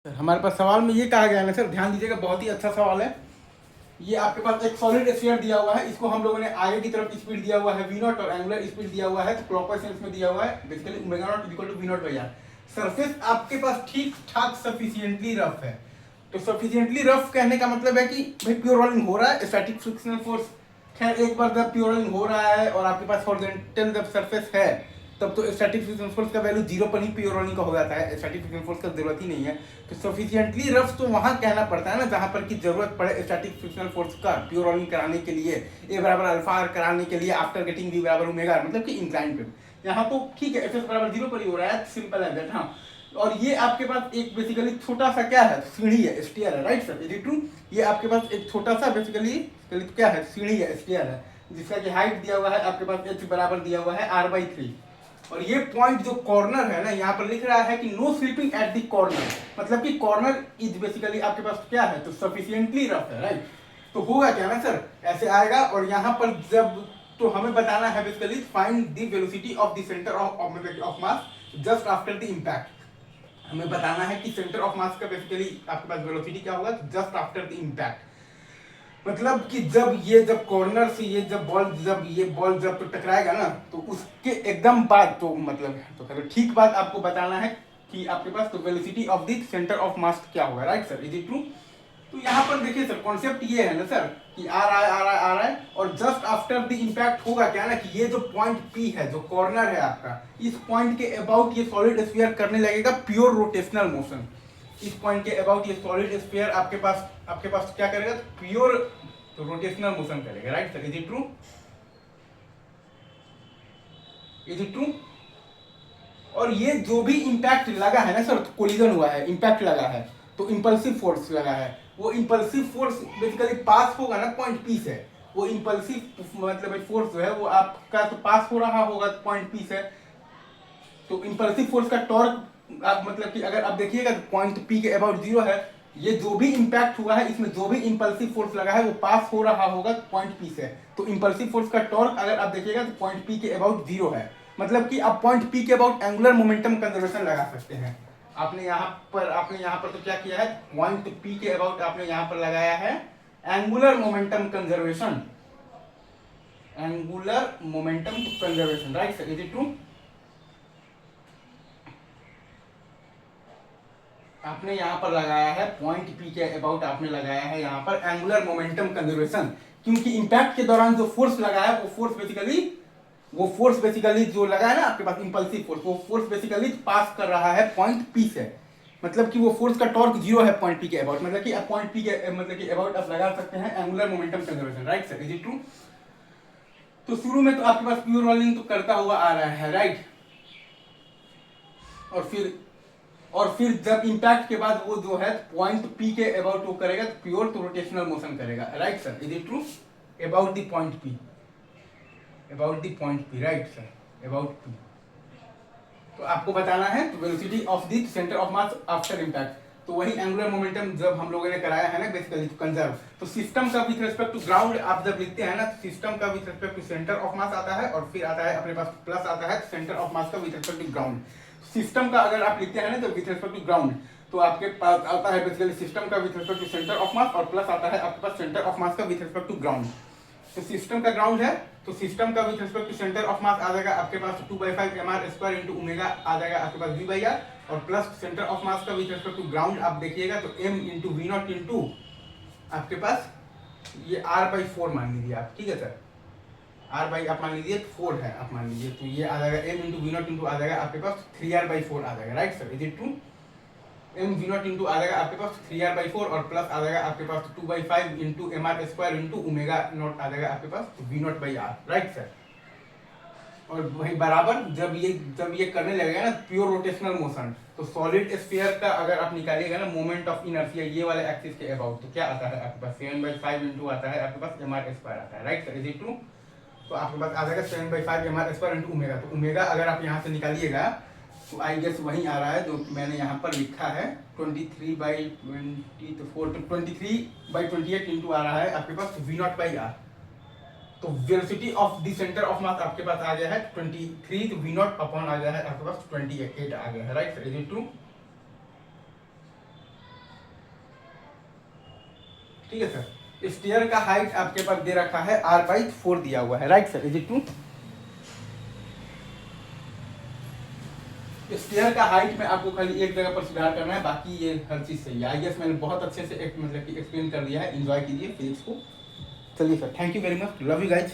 Sir हमारे पास सवाल में ये कहा गया है ना सर, ध्यान दीजिएगा, बहुत ही अच्छा सवाल है। ये आपके पास एक सॉलिड स्फीयर दिया हुआ है, इसको हम लोगों ने आगे की तरफ स्पीड दिया हुआ है v नॉट और एंगुलर स्पीड दिया हुआ है, तो क्लॉकवाइज सेंस में दिया हुआ है basically omega not equal to v not by R. Surface आपके पास ठीक ठाक सफिशिएंटली रफ है। तो सफिशिएंटली रफ कहने का मतलब है कि भाई प्योर रोलिंग हो रहा है, स्टैटिक फ्रिक्शनल फोर्स। खैर एक बार जब प्योर रोलिंग हो रहा है और आपके पास हॉरिजॉन्टल जब सरफेस है तब तो स्टैटिक फ्रिक्शनल फोर्स का वैल्यू जीरो पर ही प्योर रोलिंग का हो जाता है, स्टैटिक फ्रिक्शनल फोर्स का जरूरत ही नहीं है। तो सफिशिएंटली रफ तो वहां कहना पड़ता है ना जहां पर की जरूरत पड़े स्टैटिक फ्रिक्शनल फोर्स का प्योर रोलिंग कराने के लिए, ए बराबर अल्फा आर कराने के लिए आफ्टर गेटिंग वी बराबर ओमेगा आर, मतलब कि इंक्लाइन पे। यहाँ तो ठीक है, एफ एस बराबर जीरो पर ही हो रहा है, सिंपल है दैट। हाँ, और ये आपके पास एक बेसिकली छोटा सा क्या है, सीढ़ी है, स्टेयर है, right sir, is it true? ये आपके पास एक छोटा सा बेसिकली तो क्या है, सीढ़ी है, स्टेयर है, जिसका कि हाइट दिया हुआ है आपके पास एच बराबर दिया हुआ है आर बाई थ्री। और ये पॉइंट जो कॉर्नर है ना, यहाँ पर लिख रहा है कि no slipping at the corner, मतलब कि कॉर्नर इज बेसिकली आपके पास क्या है, तो सफिशिएंटली रफ है, राइट। तो होगा क्या ना सर, ऐसे आएगा और यहाँ पर जब तो हमें बताना है basically find the velocity of the centre of mass just after the impact. हमें बताना है कि सेंटर ऑफ मास का बेसिकली आपके पास वेलोसिटी क्या होगा जस्ट आफ्टर द इम्पैक्ट। मतलब कि जब कॉर्नर से ये बॉल जब टकराएगा ना तो उसके एकदम बाद तो मतलब तो ठीक बाद आपको बताना है कि आपके पास तो velocity of the centre of मास क्या होगा, right sir, is it true? तो यहाँ पर देखिए सर, कॉन्सेप्ट ये है ना सर कि आ रहा है आ रहा है आ रहा है और जस्ट आफ्टर द इम्पैक्ट होगा क्या ना कि ये जो पॉइंट पी है, जो कॉर्नर है आपका, इस पॉइंट के अबाउट ये सॉलिड स्फीयर करने लगेगा प्योर रोटेशनल मोशन। इस पॉइंट के अबाउट ये सॉलिड स्फीयर आपके पास क्या करेगा, प्योर तो रोटेशनल मोशन करेगा, right sir, is it true? Is it true? और ये जो भी इंपैक्ट लगा है ना सर, तो कोलिजन हुआ है, इंपैक्ट लगा है, तो इंपल्सिव फोर्स लगा है, वो इंपल्सिव फोर्स बेसिकली पास होगा ना पॉइंट पी से। वो इंपल्सिव मतलब फोर्स जो है वो आपका तो पास हो रहा होगा पॉइंट पी से। तो इंपल्सिव फोर्स का टॉर्क आप मतलब कि अगर आप देखिएगा तो पॉइंट पी के अबाउट जीरो है। ये जो भी इंपैक्ट हुआ है इसमें जो भी इंपल्सिव फोर्स लगा है वो पास हो रहा होगा पॉइंट पी से। तो इंपल्सिव फोर्स का टॉर्क अगर आप देखिएगा तो पॉइंट पी के अबाउट जीरो है। मतलब कि आप पॉइंट पी के अबाउट एंगुलर मोमेंटम कंजर्वेशन लगा सकते हैं। आपने यहाँ पर तो क्या किया है, पॉइंट पी के अबाउट आपने यहाँ पर लगाया है angular momentum conservation, angular momentum conservation, right sir, is it true? आपने यहाँ पर लगाया है पॉइंट पी के अबाउट आपने लगाया है यहाँ पर एंगुलर मोमेंटम कंजर्वेशन, क्योंकि इंपैक्ट के दौरान जो फोर्स लगा है वो फोर्स बेसिकली जो लगा है ना आपके पास इंपल्सिव फोर्स, वो फोर्स बेसिकली पास कर रहा है पॉइंट पी से। मतलब कि वो फोर्स का टॉर्क जीरो है पॉइंट पी के अबाउट, मतलब कि पॉइंट पी के मतलब कि अबाउट आप लगा सकते हैं angular momentum conservation, right sir, is it true? तो शुरू में तो आपके पास प्योर रोलिंग तो करता हुआ आ रहा है, राइट। और फिर जब इंपैक्ट के बाद वो जो है पॉइंट पी के अबाउट वो करेगा तो प्योर तो रोटेशनल मोशन करेगा, right sir, is it true? About the point P, about the point P, right sir, about P. तो आपको बताना है तो velocity of the centre of mass after impact. तो वही एंगुलर मोमेंटम जब हम लोगों ने कराया है ना बेसिकली कंजर्व, तो सिस्टम का विथ रिस्पेक्ट टू ग्राउंड आप जब लिखते हैं ना, सिस्टम का with respect to centre of mass आता है और फिर आता है अपने पास प्लस आता है सेंटर ऑफ मास का with respect to ground. System का अगर आप लिखते हैं ना तो विथ रिस्पेक्ट टू ग्राउंड, तो आपके पास आता है बेसिकली सिस्टम का with respect to centre of mass और प्लस आता है आपके पास सेंटर ऑफ मास का विथ रिस्पेक्ट टू ग्राउंड। तो सिस्टम का ग्राउंड है तो सिस्टम का with respect to centre of mass आ जाएगा आपके पास 2/5 mr स्क्वायर इंटू ओमेगा आ जाएगा आपके पास v बाई आर, और प्लस सेंटर ऑफ मास का विथ रिस्पेक्ट टू ग्राउंड आप देखिएगा तो m into V naught into आपके पास ये r/4 मान लीजिए आप, ठीक है सर, r आप मान लीजिए 4 है, आप मान लीजिए तो ये आ जाएगा m into V naught into आ जाएगा आपके पास 3r/4 आ जाएगा, right sir, is it true? M V naught into आ जाएगा आपके पास 3r/4 और प्लस आ जाएगा आपके पास 2/5 into mr square into omega naught आ जाएगा आपके पास V naught by R, right sir. और वही बराबर जब ये करने लगेगा ना प्योर रोटेशनल मोशन, तो सॉलिड स्फीयर का अगर आप निकालिएगा ना मोमेंट ऑफ इनर्शिया ये वाले एक्सिस के अबाउट, तो क्या आता है आपके पास 7/5 इंटू आता है आपके पास mr स्क्वायर आता है, right sir, is it true? तो आपके पास आ जाएगा 7/5 mr स्क्वायर इंटू ओमेगा। तो ओमेगा अगर आप यहाँ से निकालिएगा तो आई गेस वही आ रहा है जो मैंने यहाँ पर लिखा है 23/20 तो 4 तो 23/28 इंटू आ रहा है आपके पास वी नॉट बाई आर। तो velocity of the centre of मास आपके पास आ गया है 23, तो वी नॉट अपॉन आ गया है आपके पास 28 आ गया है, right sir, is it true? ठीक है सर। स्टेयर का हाइट आपके पास दे रखा है R/4 दिया हुआ है, right sir, is it true? Stair का हाइट में आपको खाली एक जगह पर सुधार करना है, बाकी ये हर चीज सही है। आई गेस मैंने बहुत अच्छे से मतलब कि एक्सप्लेन कर दिया है। एंजॉय कीजिए फिजिक्स को। चलिए sir, thank you very much, love you guys.